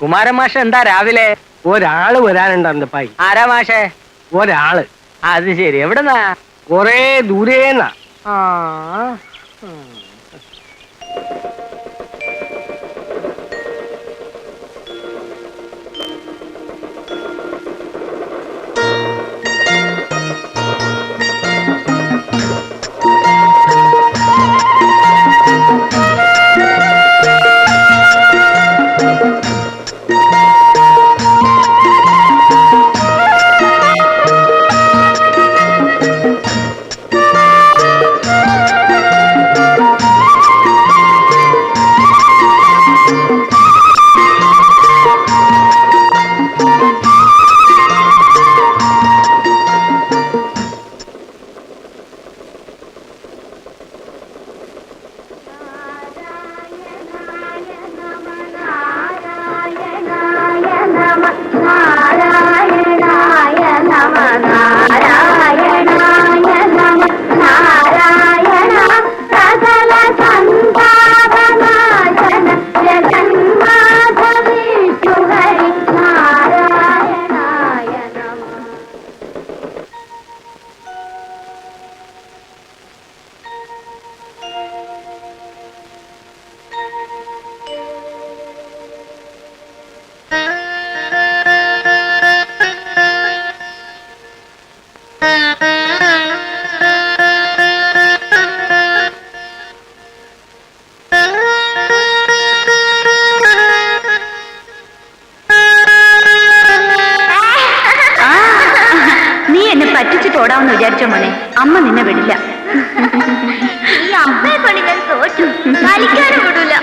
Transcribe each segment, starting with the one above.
കുമാരൻ മാഷ എന്താ രാവിലെ? ഒരാള് വരാനുണ്ട് അന്തപ്പായി. ആരാ മാഷേ? ഒരാള്. അത് ശരി, എവിടെന്നാ? കൊറേ ദൂരേന്നാ. ആ ഓടാമെന്ന് വിചാരിച്ച മോനെ, അമ്മ നിന്നെ വിടില്ല. ഈ അമ്മയെ കൊണ്ട് ഞാൻ തോറ്റു, കളിക്കാനും വിടൂല.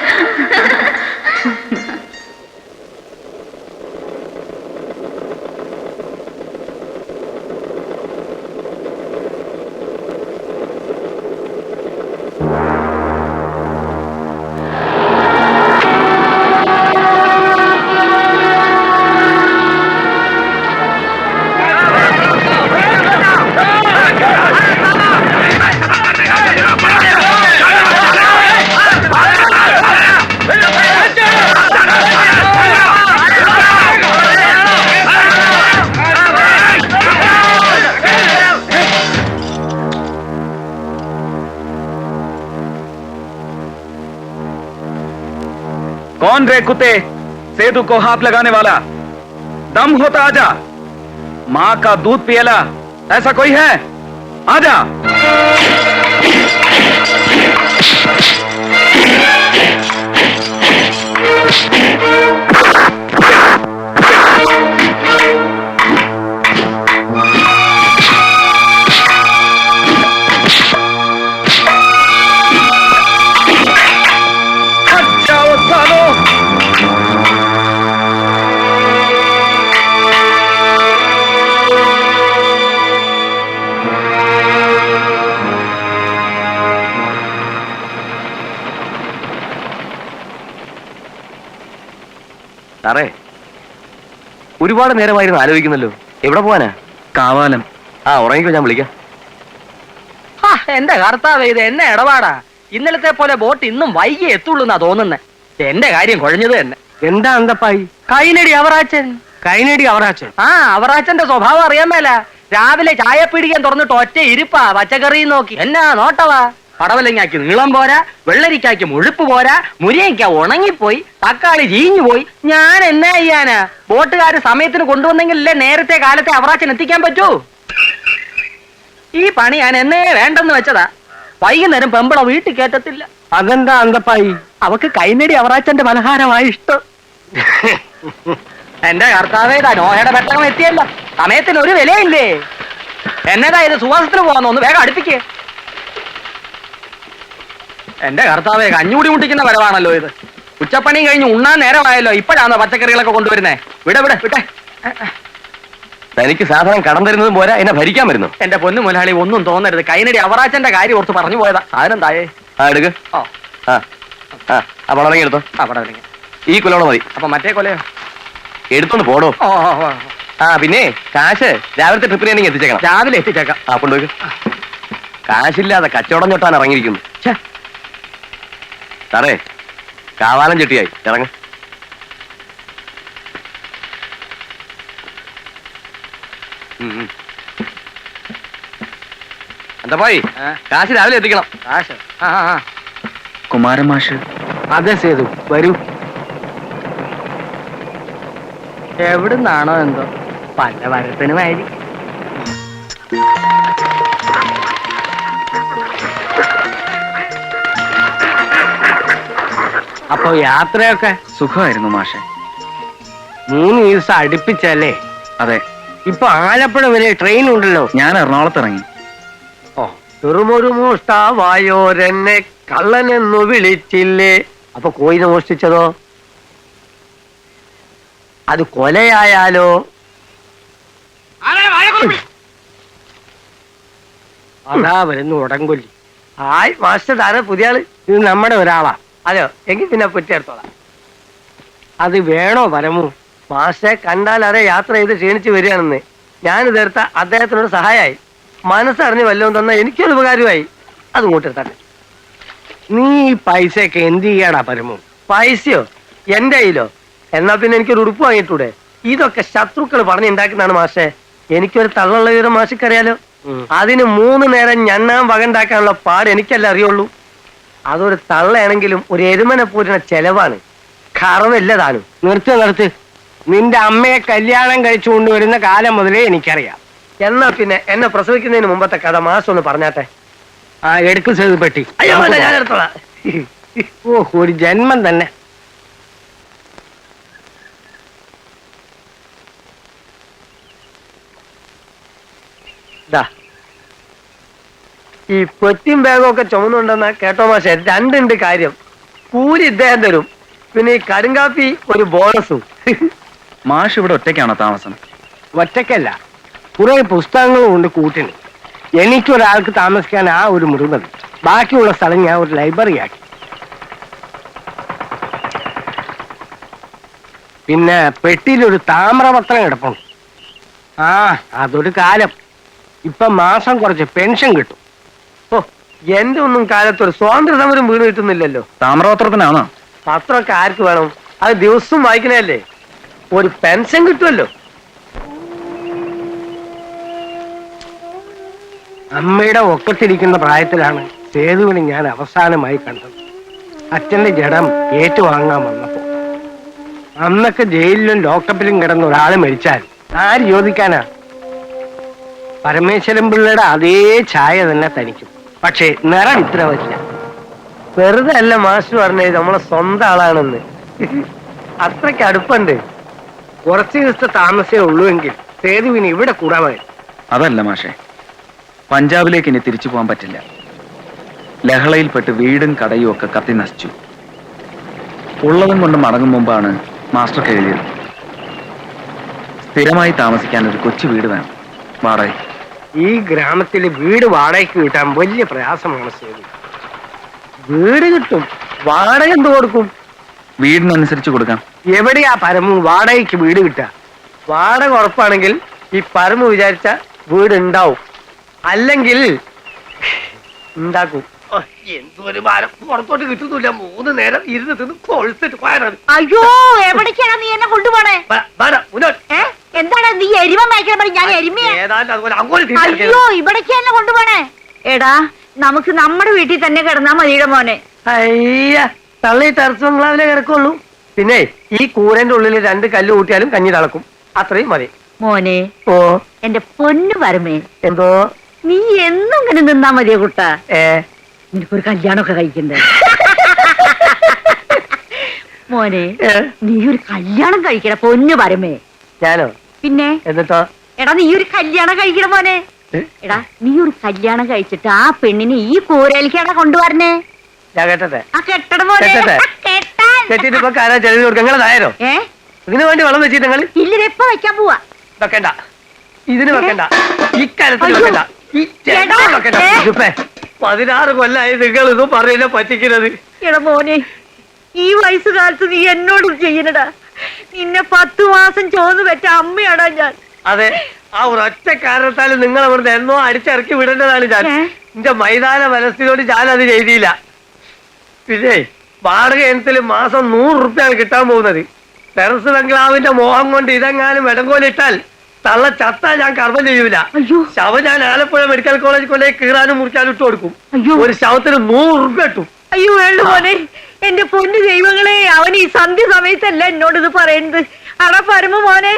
कौन रे कुत्ते सेतु को हाथ लगाने वाला? दम होता आजा, माँ का दूध पियला ऐसा कोई है? आजा। സാറേ, ഒരുപാട് നേരമായിരുന്നു ആലോചിക്കുന്നല്ലോ. എവിടെ പോവാനാ? കാവാലം. ആ, ഉറങ്ങിക്കോ, ഞാൻ വിളിക്കാം. എന്റെ കർത്താവേ, ഇത് എന്നെ ഇടപാടാ. ഇന്നലത്തെ പോലെ ബോട്ട് ഇന്നും വൈകി എത്തുള്ളൂ എന്നാ തോന്നുന്നേ. എന്റെ കാര്യം കുഴഞ്ഞത് തന്നെ. എന്താ അന്തപ്പായി? കൈനടി അവറാച്ചൻ. കൈനടി അവറാച്ചൻ? ആ, അവറാച്ചന്റെ സ്വഭാവം അറിയാൻ മേല. രാവിലെ ചായ പിടിക്കാൻ തുറന്നിട്ട് ഒറ്റ ഇരിപ്പാ, പച്ചക്കറി നോക്കി. എന്നാ നോട്ടവാ. പടവലങ്ങാക്ക് നീളം പോരാ, വെള്ളരിക്കാക്ക് മുഴുപ്പ് പോരാ, മുരിങ്ങയ്ക്ക ഉണങ്ങിപ്പോയി, തക്കാളി ചീഞ്ഞു പോയി. ഞാൻ എന്നാ ചെയ്യാനാ? ബോട്ടുകാര് സമയത്തിന് കൊണ്ടുവന്നെങ്കിലല്ലേ നേരത്തെ കാലത്തെ അവറാച്ചൻ എത്തിക്കാൻ പറ്റൂ. ഈ പണി ഞാൻ എന്നേ വേണ്ടെന്ന് വെച്ചതാ. വൈകുന്നേരം പെമ്പള വീട്ടിൽ കേറ്റത്തില്ല. അതെന്താ അന്തപ്പായി? അവക്ക് കൈനടി അവറാച്ചന്റെ പലഹാരമായി ഇഷ്ടം. എന്റെ കർത്താവേ, നോഹയുടെ പെട്ടകം എത്തിയല്ല. സമയത്തിന് ഒരു വിലയില്ലേ? എന്നതാ ഇത്? സുവാസത്തിന് പോവാന്നൊന്ന് വേഗം അടുപ്പിക്കേ. എന്റെ കർത്താവേ, കഞ്ഞൂടി മുട്ടിക്കുന്ന വരവാണല്ലോ ഇത്. ഉച്ചപ്പണിയും കഴിഞ്ഞ് ഉണ്ണാൻ നേരമായല്ലോ. ഇപ്പോഴാണോ പച്ചക്കറികളൊക്കെ കൊണ്ടുവരുന്നേ? വിട്ടെ. തനിക്ക് സാധനം കടം തരുന്നതും പോരാ, എന്നെ ഭരിക്കാൻ വരുന്നു. എന്റെ പൊന്നു മുതലാളി, ഒന്നും തോന്നരുത്. കൈനടി അവറാച്ചന്റെ കാര്യം ഓർത്ത് പറഞ്ഞു പോയതാ. സാധനം തായേ. എടുക്ക്. ഓ, ആ പടവലങ്ങി എടുത്തോ. പടവലങ്ങ ഈ കൊലോടെ മതി. അപ്പൊ മറ്റേ കൊലയോ? എടുത്തോണ്ട് പോടോ. പിന്നെ കാശ് രാവിലത്തെ ട്രിപ്പിന് എനിക്ക് എത്തിച്ചേക്കണം. രാവിലെ എത്തിച്ചേക്കാം. കൊണ്ടുപോയി. കാശില്ലാതെ കച്ചവടം ചൊട്ടാൻ ഇറങ്ങിയിരിക്കുന്നു. സാറേ, കാവാലം ചെട്ടിയായി ഇറങ്ങ. എന്താ പോയി കാശ് രാവിലെ എത്തിക്കണം. കുമാരമാഷ്. അതെ സേതു, വരൂ. എവിടുന്നാണോ എന്തോ പല വരത്തിനുമായിരിക്കും. അപ്പൊ യാത്രയൊക്കെ സുഖമായിരുന്നു മാഷെ. 3 ദിവസം അടുപ്പിച്ചല്ലേ? അതെ. ഇപ്പൊ ആലപ്പുഴ വരെ ട്രെയിൻ ഉണ്ടല്ലോ. ഞാൻ എറണാകുളത്ത് ഇറങ്ങി. ചെറുമൊരു മോഷ്ടാവായോരെന്നെ കള്ളനെന്നു വിളിച്ചില്ലേ. അപ്പൊ കോയിനെ മോഷ്ടിച്ചതോ? അത് കൊലയായാലോ? അതാ വരുന്നു ഉടങ്കൊല്ലി. ഹായ് മാസ്റ്റർ, താര പുതിയ ആള്? ഇത് നമ്മുടെ ഒരാളാ. അതെയോ? എങ്കിൽ പിന്നെ പറ്റിയെടുത്തോളാം. അത് വേണോ പരമു? മാസ്റ്ററെ കണ്ടാൽ അറിയ യാത്ര ചെയ്ത് ക്ഷീണിച്ച് വരികയാണെന്ന്. ഞാൻ തീർത്ത അദ്ദേഹത്തിനോട് സഹായമായി. മനസ്സറിഞ്ഞ് വല്ലതും തന്ന എനിക്കൊരു ഉപകാരമായി. അത് കൂട്ടിരുത്തട്ടെ. നീ ഈ പൈസയൊക്കെ എന്ത് ചെയ്യാടാ പരമു? പൈസയോ? എന്റെ കയ്യിലോ? എന്നാ പിന്നെ എനിക്കൊരു ഉടുപ്പ് വാങ്ങിയിട്ടൂടെ? ഇതൊക്കെ ശത്രുക്കൾ പറഞ്ഞുണ്ടാക്കുന്നതാണ് മാഷെ. എനിക്കൊരു തള്ളുള്ള വിവരം മാഷിക്കറിയാലോ. അതിന് 3 നേരം ഞണ്ണാൻ വകണ്ടാക്കാനുള്ള പാട് എനിക്കല്ല അറിയുള്ളൂ. അതൊരു തള്ളയാണെങ്കിലും ഒരു എരുമനെ പോരുന്ന ചെലവാണ്. കറവല്ല താനും. നിർത്ത്. നിന്റെ അമ്മയെ കല്യാണം കഴിച്ചു കൊണ്ടുവരുന്ന കാലം മുതലേ എനിക്കറിയാം. എന്നാ പിന്നെ എന്നെ പ്രസവിക്കുന്നതിന് മുമ്പത്തെ കഥ മാസം ഒന്ന് പറഞ്ഞാട്ടെ. എടുക്കും സേതു പെട്ടി. ഞാൻ എടുത്തോളാം. ഓ, ഒരു ജന്മം തന്നെ. ഈ പൊറ്റിയും ബാഗും ഒക്കെ ചുമന്നുണ്ടെന്ന കേട്ടോ മാഷെ? 2 ഉണ്ട് കാര്യം. കൂലി ഇദ്ദേഹം തരും, പിന്നെ ഈ കടുങ്കാപ്പി ഒരു ബോണസും. മാഷ് ഇവിടെ ഒറ്റയ്ക്കാണോ താമസം? ഒറ്റയ്ക്കല്ല, കുറെ പുസ്തകങ്ങളും ഉണ്ട് കൂട്ടിന്. എനിക്കൊരാൾക്ക് താമസിക്കാൻ ആ ഒരു മുറി മതി. ബാക്കിയുള്ള സ്ഥലം ഞാൻ ഒരു ലൈബ്രറി ആക്കി. പിന്നെ പെട്ടിയിലൊരു താമ്രപത്രം കിടപ്പുണ്ട്. അതൊരു കാലം. ഇപ്പൊ മാസം കുറച്ച് പെൻഷൻ കിട്ടും. ഓ, എന്റെ ഒന്നും കാലത്ത് ഒരു സ്വാതന്ത്ര്യ സമരം വീട് കിട്ടുന്നില്ലല്ലോ. താമ്രപത്രത്തിനാണോ? പത്രമൊക്കെ ആർക്ക് വേണം? അത് ദിവസവും വായിക്കണല്ലേ. ഒരു പെൻഷൻ കിട്ടുമല്ലോ. അമ്മയുടെ ഒക്കത്തിരിക്കുന്ന പ്രായത്തിലാണ് സേതുവിനെ ഞാൻ അവസാനമായി കണ്ടത്. അച്ഛന്റെ ജഡം ഏറ്റുവാങ്ങാൻ വന്നപ്പോ. അന്നൊക്കെ ജയിലിലും ലോക്കപ്പിലും കിടന്ന ഒരാൾ മരിച്ചാൽ ആര് ചോദിക്കാനാ? പരമേശ്വരൻ പിള്ളയുടെ അതേ ഛായ തന്നെ തനിക്കും. പക്ഷേ നിറം ഇത്ര വരില്ല. വെറുതെ അല്ല മാസ്റ്റർ പറഞ്ഞത് നമ്മളെ സ്വന്തം ആളാണെന്ന്. അത്രയ്ക്ക് അടുപ്പുണ്ട്. കുറച്ച് ദിവസത്തെ താമസേ ഉള്ളൂവെങ്കിൽ സേതുവിന് ഇവിടെ കൂടാമായി. അതല്ല മാഷെ, പഞ്ചാബിലേക്ക് ഇനി തിരിച്ചു പോകാൻ പറ്റില്ല. ലഹളയിൽപ്പെട്ട് വീടും കടയും ഒക്കെ കത്തി നശിച്ചു. ഉള്ളതും കൊണ്ട് മടങ്ങും മുമ്പാണ് മാസ്റ്റർക്ക് എഴുതിയത്. സ്ഥിരമായി താമസിക്കാൻ ഒരു കൊച്ചു വീട് വേണം, വാടക. ഈ ഗ്രാമത്തിൽ വീട് വാടകയ്ക്ക് കിട്ടാൻ വലിയ പ്രയാസമാണ് സേതു. വീട് കിട്ടും, വാടക എന്ത് കൊടുക്കും? വീടിനനുസരിച്ച് കൊടുക്കാം. എവിടെയാ പരമു വാടകയ്ക്ക് വീട് കിട്ടുക? വാടക ഉറപ്പാണെങ്കിൽ ഈ പരമു വിചാരിച്ച വീട് ഉണ്ടാവും, അല്ലെങ്കിൽ ഉണ്ടാക്കും. എന്തൊരു ഭാരം, പുറത്തോട്ട് കിട്ടുന്നില്ല. 3 നേരം ഇരുന്ന് തിന്ന് കൊഴുത്തിട്ട് പോയാൽ. അയ്യോ, എവിടേക്കാണ് നീ എന്നെ കൊണ്ടുപോണേ? എന്താണ് നീ എരിമ മേയ്ക്കാൻ പറഞ്ഞ? ഞാൻ എരിമയാ. അയ്യോ, ഇവിടേക്ക് എന്നെ കൊണ്ടുപോണേ. എടാ, നമുക്ക് നമ്മുടെ വീട്ടിൽ തന്നെ കിടന്നാ മതിയുടെ മോനെ. അയ്യ, തള്ളി ടെറസ് ബംഗ്ലാവിലെ കിടക്കുള്ളൂ. പിന്നെ ഈ കൂരന്റെ ഉള്ളിൽ 2 കല്ല് കൂട്ടിയാലും കഞ്ഞി തിളക്കും. അത്രയും മതി മോനെ. ഓ, എന്റെ പൊന്നു പരമേ. എന്തോ? നീ എന്നും ഇങ്ങനെ നിന്നാ മതിയോ കുട്ട? നിനക്കൊരു കല്യാണമൊക്കെ കഴിക്കണ്ടേ മോനെ? നീ ഒരു കല്യാണം കഴിക്കണ പൊന്നു പരമേ. ഞാനോ? പിന്നെ എന്നിട്ടോ? എടാ, നീ ഒരു കല്യാണം കഴിക്കണ മോനെ. എടാ, നീ ഒരു കല്യാണം കഴിച്ചിട്ട് ആ പെണ്ണിനെ ഈ കൂരയിലേക്കാണ് കൊണ്ടുവരണേ. ഞാൻ കേട്ടെ. ആ കെട്ടട മോനെ. കെട്ടിട്ട് ഇപ്പൊ കാരാ ചെലവ് കൊടുക്കുക. നിങ്ങളതായാലോ? ഇതിനു വേണ്ടി വളം വെച്ചിട്ട് നിങ്ങൾ? ഇല്ല, എപ്പ വെക്കാൻ പോവാ. വെക്കണ്ട, ഇതിന് വെക്കണ്ട, ഇക്കാലത്തിൽ വെക്കണ്ട, ഈ 16 കൊല്ലായി നിങ്ങൾ ഇതും പറയില്ല പറ്റിക്കുന്നത്. എടാ മോനെ, ഈ വയസ്സുകാലത്ത് നീ എന്നോടും ചെയ്യണടാ. നിന്നെ 10 മാസം ചോന്ന് വെച്ച അമ്മയാടാ ഞാൻ. അതെ, ആ ഒരൊറ്റ കാരണത്താലും നിങ്ങൾ അവിടുന്ന് എന്നോ അടിച്ചിറക്കി വിടേണ്ടതാണ് ഞാൻ. എന്റെ മൈതാന മനസ്സിനോട് ഞാൻ അത് ചെയ്തില്ല. പിന്നെ വാടക ഇനത്തിൽ മാസം 100 റുപ്യാണ് കിട്ടാൻ പോകുന്നത്. ടെറസ് ബംഗ്ലാവിന്റെ മോഹം കൊണ്ട് ഇതെങ്ങാനും ഇടങ്കോലിട്ടാൽ തള്ള ചത്താ ഞാൻ കർമ്മം ചെയ്യൂല. ശവം ഞാൻ ആലപ്പുഴ മെഡിക്കൽ കോളേജ് കൊണ്ടേ കീറാനും മുറിക്കാനും ഇട്ട് കൊടുക്കും. ഒരു ശവത്തിന് 100 റുപ്യ കിട്ടും. അയ്യോ വേണ്ടു മോനെ, എന്റെ പൊന്നു ദൈവങ്ങളെ, അവൻ ഈ സന്ധ്യ സമയത്തല്ല എന്നോട് ഇത് പറയുന്നത്. അട പരമ മോനെ,